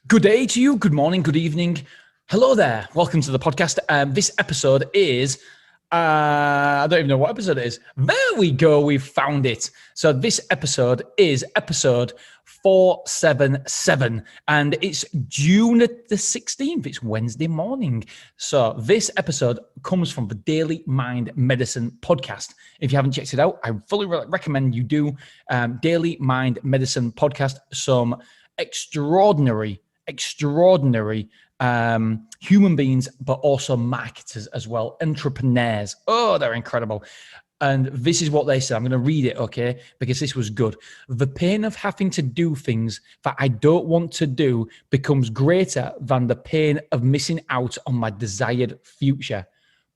Good day to you. Good morning. Good evening. Hello there. Welcome to the podcast. This episode is, I don't even know what episode it is. There we go. We've found it. So this episode is episode 477 and it's June the 16th. It's Wednesday morning. So this episode comes from the Daily Mind Medicine podcast. If you haven't checked it out, I fully recommend you do. Daily Mind Medicine podcast, some extraordinary human beings, but also marketers as well, entrepreneurs. Oh, they're incredible. And this is what they said. I'm going to read it, okay? Because this was good. The pain of having to do things that I don't want to do becomes greater than the pain of missing out on my desired future.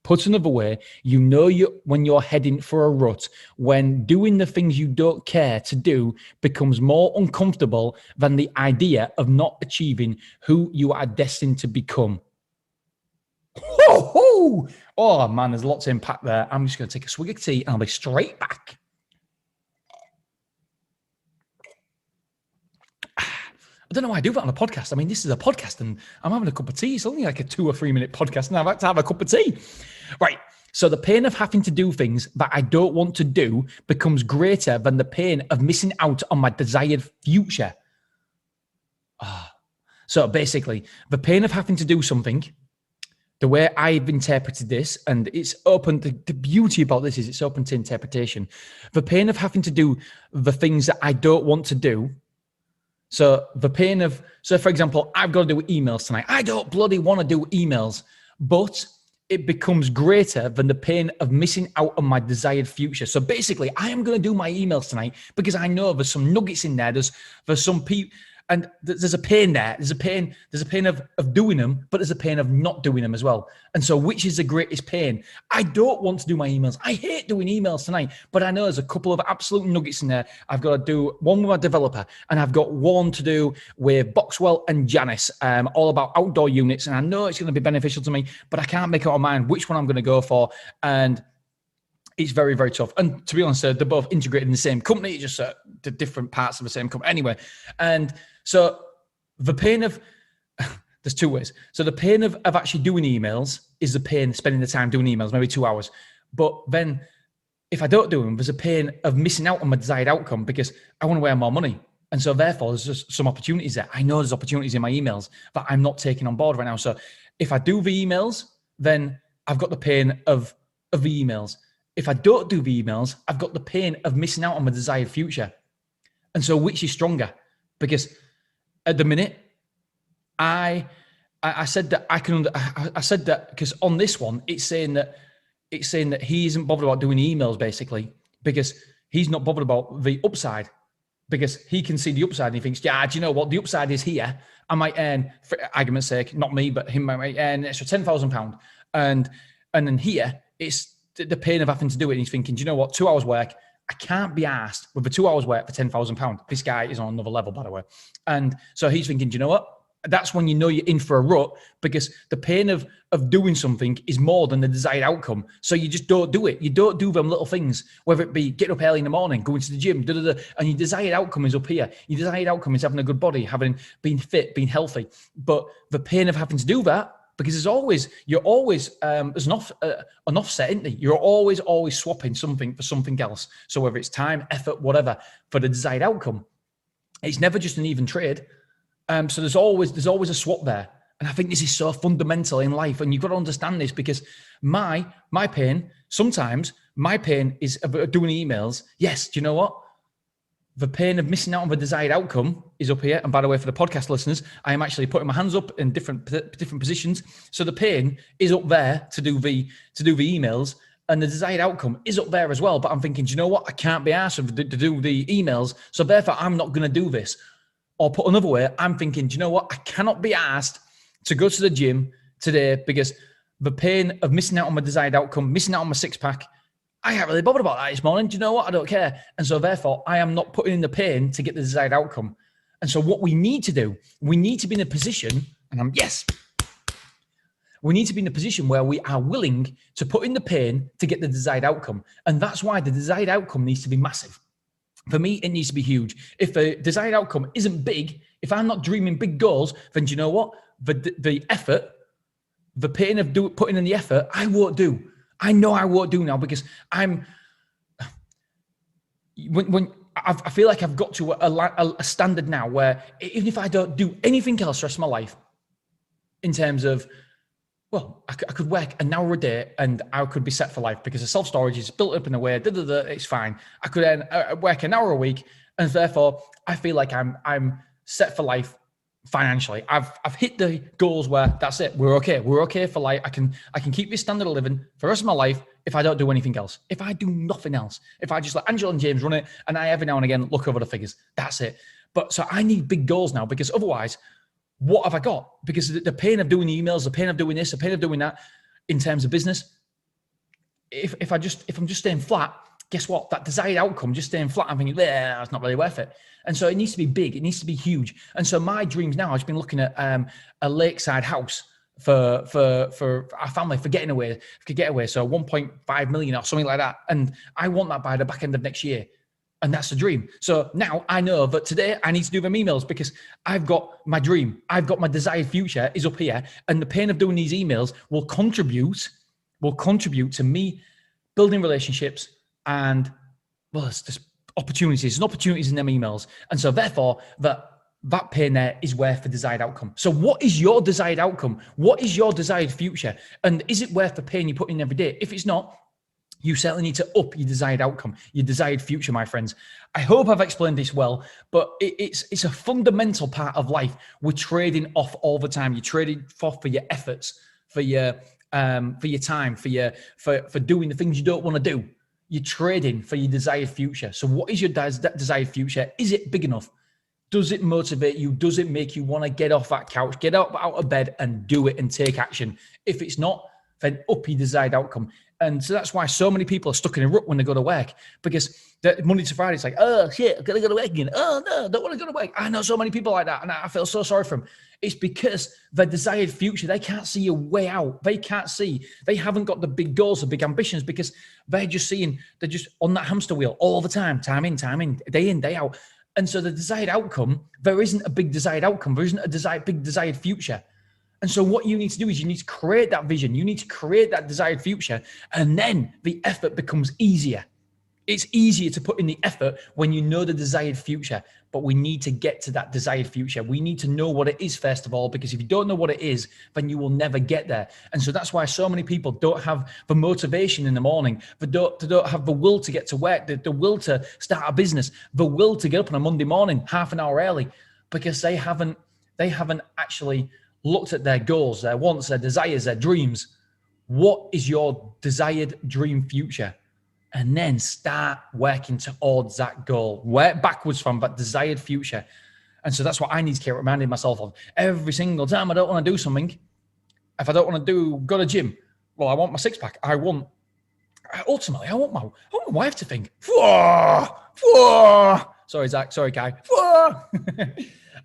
Put another way, you know when you're heading for a rut, when doing the things you don't care to do becomes more uncomfortable than the idea of not achieving who you are destined to become. Oh man, there's lots of impact there. I'm just going to take a swig of tea and I'll be straight back. I don't know why I do that on a podcast. I mean, this is a podcast and I'm having a cup of tea. It's only like a 2 or 3 minute podcast and I've had to have a cup of tea. Right. So the pain of having to do things that I don't want to do becomes greater than the pain of missing out on my desired future. So basically, the pain of having to do something, the way I've interpreted this, and it's open, the beauty about this is it's open to interpretation. The pain of having to do the things that I don't want to do. So the pain of, for example, I've got to do emails tonight. I don't bloody want to do emails, but it becomes greater than the pain of missing out on my desired future. So basically, I am going to do my emails tonight because I know there's some nuggets in there. There's some people, and there's a pain there. There's a pain of doing them, but there's a pain of not doing them as well. And so which is the greatest pain? I don't want to do my emails. I hate doing emails tonight, but I know there's a couple of absolute nuggets in there. I've got to do one with my developer and I've got one to do with Boxwell and Janice, all about outdoor units. And I know it's going to be beneficial to me, but I can't make up my mind which one I'm going to go for. And it's very, very tough. And to be honest, they're both integrated in the same company, just the different parts of the same company. Anyway, and so the pain of, there's two ways. So the pain of actually doing emails is the pain spending the time doing emails, maybe 2 hours. But then if I don't do them, there's a pain of missing out on my desired outcome because I want to earn more money. And so therefore, there's just some opportunities there. I know there's opportunities in my emails that I'm not taking on board right now. So if I do the emails, then I've got the pain of the emails. If I don't do the emails, I've got the pain of missing out on my desired future. And so which is stronger? Because at the minute, I said that I said that because on this one, it's saying that he isn't bothered about doing emails basically because he's not bothered about the upside because he can see the upside and he thinks, yeah, do you know what? The upside is here. I might earn, for argument's sake, not me, but him might earn an extra £10,000. And then here, it's the pain of having to do it. And he's thinking, do you know what? 2 hours work. I can't be asked with the 2 hours work for £10,000. This guy is on another level, by the way. And so he's thinking, do you know what? That's when you know you're in for a rut because the pain of doing something is more than the desired outcome. So you just don't do it. You don't do them little things, whether it be getting up early in the morning, going to the gym, and your desired outcome is up here. Your desired outcome is having a good body, being fit, being healthy. But the pain of having to do that, because there's an offset, isn't there? You're always swapping something for something else. So whether it's time, effort, whatever, for the desired outcome, it's never just an even trade. So there's always a swap there. And I think this is so fundamental in life. And you've got to understand this because my pain, sometimes my pain is of doing emails. Yes, do you know what? The pain of missing out on the desired outcome is up here. And by the way, for the podcast listeners, I am actually putting my hands up in different positions. So the pain is up there to do the emails, and the desired outcome is up there as well. But I'm thinking, do you know what? I can't be asked to do the emails. So therefore, I'm not going to do this. Or put another way, I'm thinking, do you know what? I cannot be asked to go to the gym today because the pain of missing out on my desired outcome, missing out on my six pack, I can't really bother about that this morning. Do you know what? I don't care. And so therefore, I am not putting in the pain to get the desired outcome. And so what we need to do, we need to be in a position, we need to be in a position where we are willing to put in the pain to get the desired outcome. And that's why the desired outcome needs to be massive. For me, it needs to be huge. If the desired outcome isn't big, If I'm not dreaming big goals, then do you know what? The effort, the pain of putting in the effort, I won't do. I know I won't do now because when I feel like I've got to a standard now where even if I don't do anything else the rest of my life, in terms of, well, I could work an hour a day and I could be set for life because the self-storage is built up in a way, it's fine. I could work an hour a week, and therefore I feel like I'm set for life financially. I've hit the goals where that's it. We're okay. We're okay for life. I can keep this standard of living for the rest of my life if I don't do anything else. If I do nothing else. If I just let Angela and James run it and I every now and again look over the figures. That's it. But so I need big goals now, because otherwise, what have I got? Because the pain of doing emails, the pain of doing this, the pain of doing that in terms of business, if I'm just staying flat, guess what? That desired outcome, just staying flat, I'm thinking, that's not really worth it. And so it needs to be big. It needs to be huge. And so my dreams now, I've been looking at a lakeside house for our family for getting away. So 1.5 million or something like that. And I want that by the back end of next year. And that's the dream. So now I know that today I need to do them emails because I've got my dream. I've got my desired future is up here. And the pain of doing these emails will contribute to me building relationships and, well, it's just opportunities and opportunities in them emails. And so therefore that pain there is worth the desired outcome. So what is your desired outcome? What is your desired future? And is it worth the pain you put in every day? If it's not, you certainly need to up your desired outcome, your desired future, my friends. I hope I've explained this well, but it's a fundamental part of life. We're trading off all the time. You're trading off for your efforts, for your time, for doing the things you don't want to do. You're trading for your desired future. So what is your desired future? Is it big enough? Does it motivate you? Does it make you want to get off that couch, get out of bed and do it and take action? If it's not, then up your desired outcome. And so that's why so many people are stuck in a rut when they go to work, because Monday to Friday, it's like, oh shit, I've got to go to work again. Oh no, don't want to go to work. I know so many people like that, and I feel so sorry for them. It's because their desired future, they can't see a way out. They haven't got the big goals, the big ambitions, because they're just on that hamster wheel all the time in, day in, day out. And so the desired outcome, there isn't a big desired outcome. There isn't a big desired future. And so what you need to do is you need to create that vision. You need to create that desired future. And then the effort becomes easier. It's easier to put in the effort when you know the desired future. But we need to get to that desired future. We need to know what it is, first of all, because if you don't know what it is, then you will never get there. And so that's why so many people don't have the motivation in the morning. They don't have the will to get to work, the will to start a business, the will to get up on a Monday morning, half an hour early, because they haven't actually looked at their goals, their wants, their desires, their dreams. What is your desired dream future? And then start working towards that goal. Work backwards from that desired future. And so that's what I need to keep reminding myself of. Every single time I don't want to do something, if I don't want to go to gym, well, I want my six-pack. Ultimately, I want my wife to think, sorry, Zach, sorry, Kai.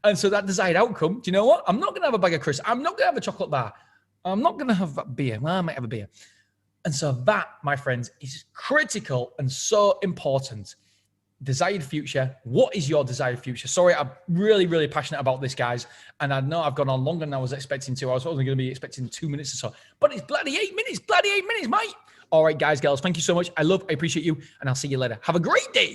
And so that desired outcome, do you know what? I'm not going to have a bag of crisps. I'm not going to have a chocolate bar. I'm not going to have that beer. Well, I might have a beer. And so that, my friends, is critical and so important. Desired future. What is your desired future? Sorry, I'm really, really passionate about this, guys. And I know I've gone on longer than I was expecting to. I was only going to be expecting 2 minutes or so. But it's bloody 8 minutes. Bloody 8 minutes, mate. All right, guys, girls, thank you so much. I appreciate you. And I'll see you later. Have a great day.